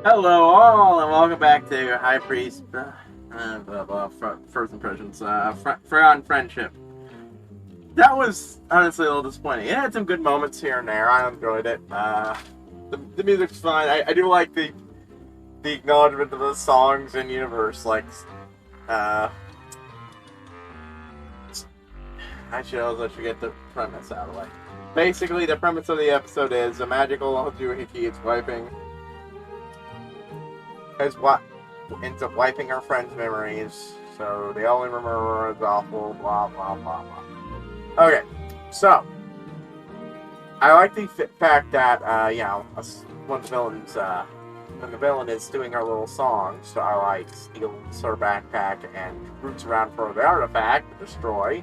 Hello all, and welcome back to HighPriest, First Impressions, on Friendship. That was honestly a little disappointing. It had some good moments here and there. I enjoyed it. The music's fine. I do like the acknowledgement of the songs in universe. Like, I should also get the premise out of the way. Basically, the premise of the episode is a magical doohickey is wiping. Is what ends up wiping our friends' memories, so they only remember her as awful, blah, blah, blah, blah. Okay, so, I like the fact that, when the villain is doing her little song, Starlight steals her backpack and roots around for the artifact to destroy.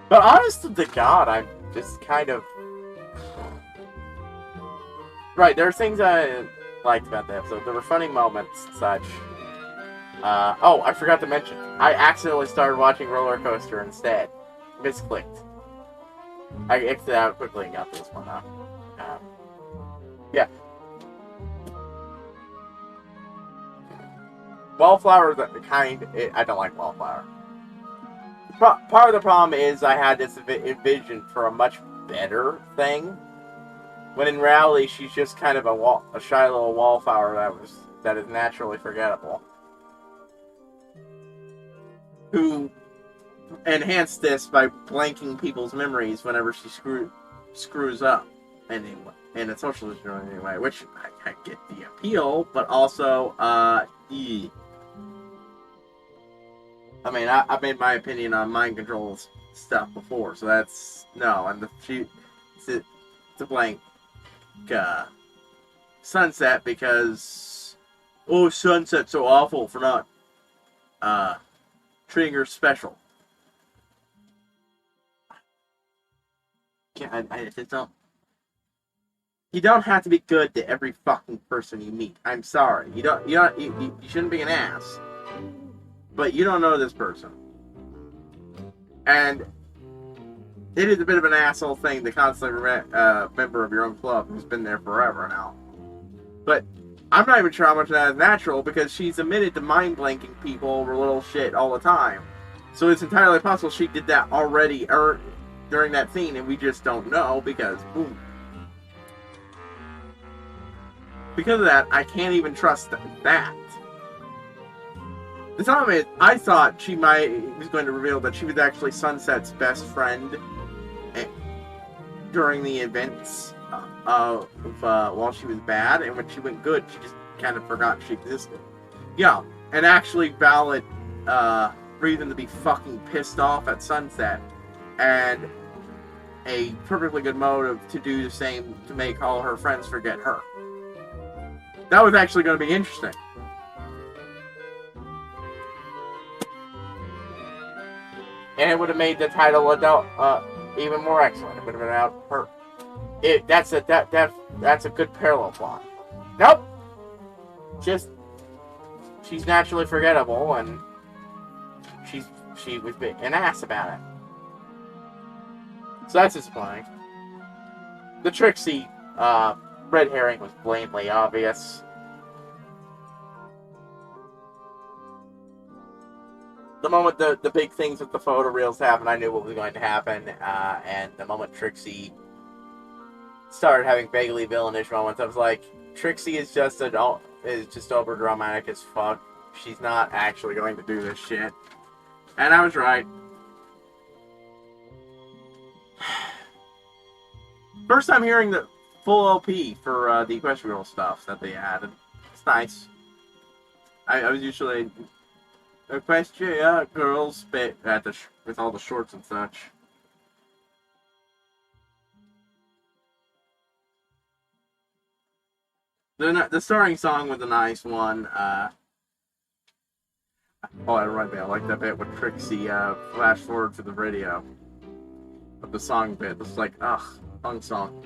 But honest to God, I'm just kind of... Right, there are things I liked about the episode. There were funny moments and such. I forgot to mention. I accidentally started watching Roller Coaster instead. Misclicked. I exited out quickly and got this one up. Yeah. Wallflower is the kind... I don't like Wallflower. Part of the problem is I had this vision for a much better thing. When in reality, she's just kind of a shy little wallflower that is naturally forgettable. Who enhanced this by blanking people's memories whenever she screws up in a social situation anyway, which I get the appeal, but also, I mean, I made my opinion on mind control stuff before, so that's, no, and it's a blank. Sunset because Sunset's so awful for not treating her special. I just don't. You don't have to be good to every fucking person you meet. I'm sorry. You shouldn't be an ass. But you don't know this person. And it is a bit of an asshole thing to constantly member of your own club who's been there forever now. But I'm not even sure how much of that is natural because she's admitted to mind blanking people over little shit all the time. So it's entirely possible she did that already during that scene and we just don't know because boom. Because of that, I can't even trust that. The problem is, I thought she was going to reveal that she was actually Sunset's best friend during the events while she was bad, and when she went good, she just kind of forgot she existed. Yeah, an actually valid reason to be fucking pissed off at Sunset, and a perfectly good motive to do the same to make all her friends forget her. That was actually going to be interesting. And it would have made the title adult even more excellent. It would have been about her. That's a good parallel plot. Nope. Just she's naturally forgettable, and she was an ass about it. So that's disappointing. The Trixie red herring was blatantly obvious. The moment the big things with the photoreels happened, I knew what was going to happen. And the moment Trixie started having vaguely villainish moments, I was like, Trixie is just over dramatic as fuck. She's not actually going to do this shit. And I was right. First time hearing the full LP for the Equestria stuff that they added. It's nice. I was usually Equestria girls bit at with all the shorts and such. The starring song was a nice one. I like that bit with Trixie flash forward to the video of the song bit. It's like, fun song.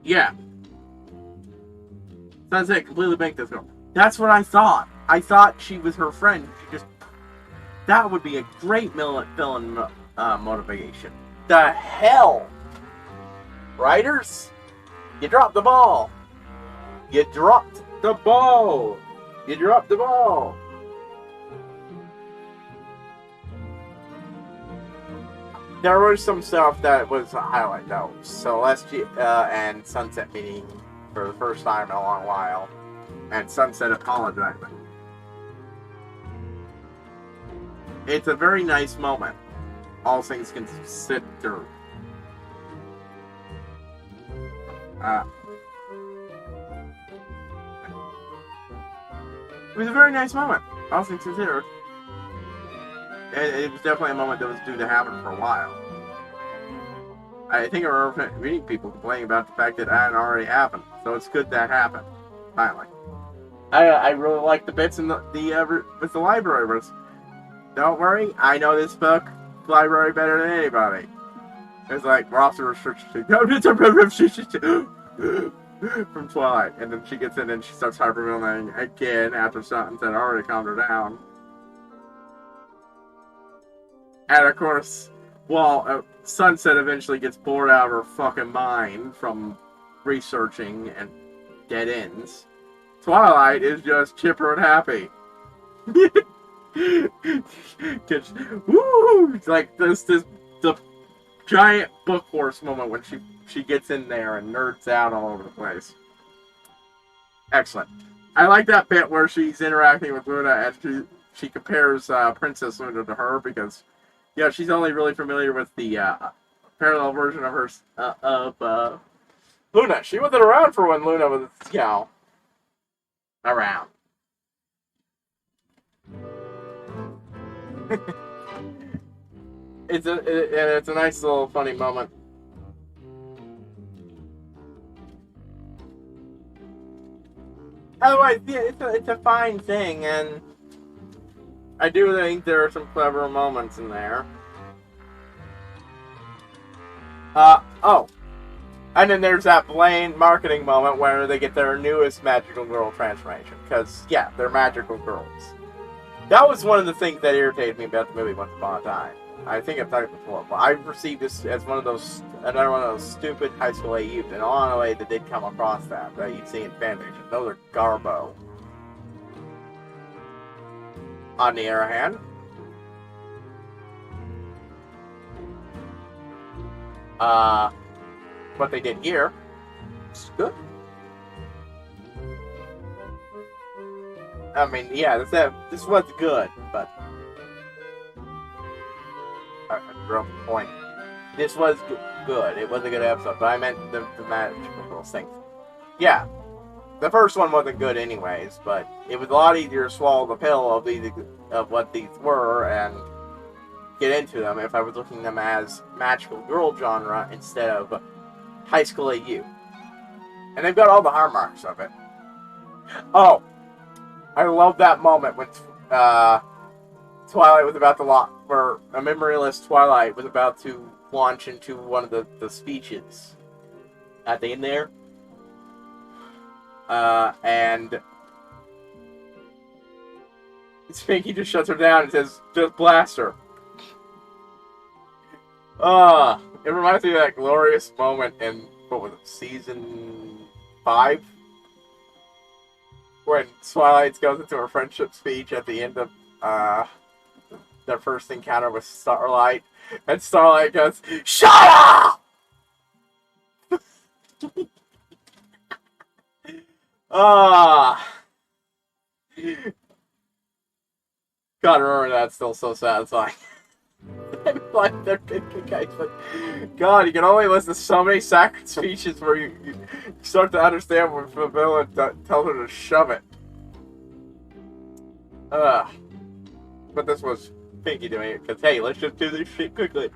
Yeah. Sunset completely banked this girl. That's what I thought. I thought she was her friend. That would be a great villain motivation. the hell? Writers? You dropped the ball. You dropped the ball. You dropped the ball. There was some stuff that was a highlight, though. Celestia and Sunset meeting for the first time in a long while. And Sunset apologizing. It's a very nice moment. All things considered. It was a very nice moment. All things considered. It was definitely a moment that was due to happen for a while. I think I remember reading people complaining about the fact that it hadn't already happened. So it's good that happened. Finally. I really like the bits in the with the library verse. Don't worry, I know this book library better than anybody. It's like roster restriction from Twilight, and then she gets in and she starts hyperventilating again after something that already calmed her down. And of course, well, Sunset eventually gets bored out of her fucking mind from researching and dead ends. Twilight is just chipper and happy. Woo! It's like the giant book horse moment when she gets in there and nerds out all over the place. Excellent. I like that bit where she's interacting with Luna and she compares Princess Luna to her because, yeah, she's only really familiar with the parallel version of her of Luna. She wasn't around for when Luna was, around. It's a nice little funny moment. Otherwise, yeah, it's a fine thing, and I do think there are some clever moments in there. Oh. And then there's that blatant marketing moment where they get their newest magical girl transformation. Because, yeah, they're magical girls. That was one of the things that irritated me about the movie Once Upon a Time. I think I've talked before, but I perceived this as another one of those stupid high school AUs, and along the way that did come across that you'd see in fanfiction. Those are garbo. On the other hand, what they did here is good. I mean, yeah, this was good, but I broke the point. This was good. It was a good episode, but I meant the magical things. Yeah, the first one wasn't good anyways, but it was a lot easier to swallow the pill of what these were and get into them if I was looking at them as magical girl genre instead of high school AU. And they've got all the hallmarks of it. Oh, I love that moment when Twilight was about to where a memoryless Twilight was about to launch into one of the speeches at the end there. And Spanky just shuts her down and says, just blast her. It reminds me of that glorious moment in, what was it, season 5? When Twilight goes into her friendship speech at the end of their first encounter with Starlight, and Starlight goes, "Shut up!" God, remember that, still so satisfying. Like, God, you can only listen to so many sacred speeches where you start to understand when the villain tells her to shove it. But this was Pinky doing it, because, hey, let's just do this shit quickly.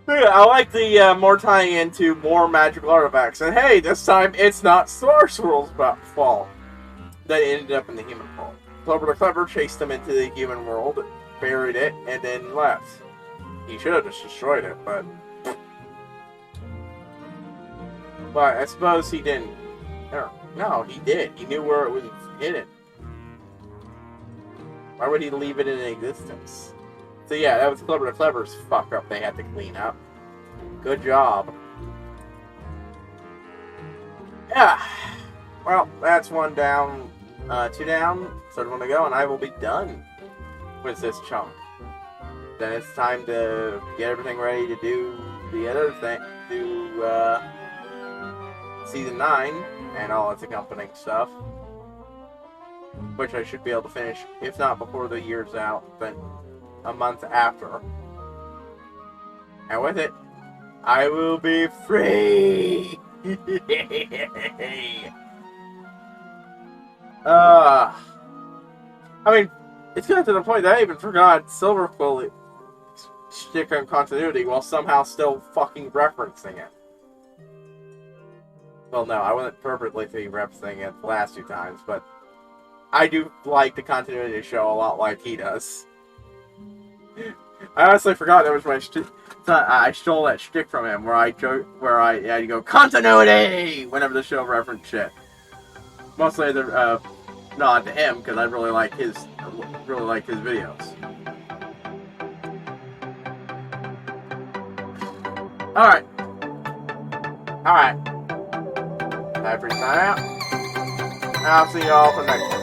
Yeah, I like the more tying into more magical artifacts. And hey, this time it's not Star Swirl's fault that it ended up in the human world. Clover the Clever chased them into the human world, buried it, and then left. He should have just destroyed it, but I suppose he didn't. No, he did. He knew where it was hidden. Why would he leave it in existence? So yeah, that was Clever the Clever's fuck up they had to clean up. Good job. Yeah. Well, that's one down, two down, third one to go, and I will be done with this chunk. Then it's time to get everything ready to do the other thing, do season 9 and all its accompanying stuff, which I should be able to finish, if not before the year's out, then a month after. And with it, I will be free! I mean, it's gotten to the point that I even forgot Silver Quill stick on continuity while somehow still fucking referencing it. Well, no, I wasn't perfectly referencing it the last 2 times, but I do like the continuity show a lot like he does. I honestly forgot that was my I stole that shtick from him, where I had to go continuity whenever the show referenced shit. Mostly the nod to him because I really like his videos. All right. HighPriest sign out. I'll see y'all for next time.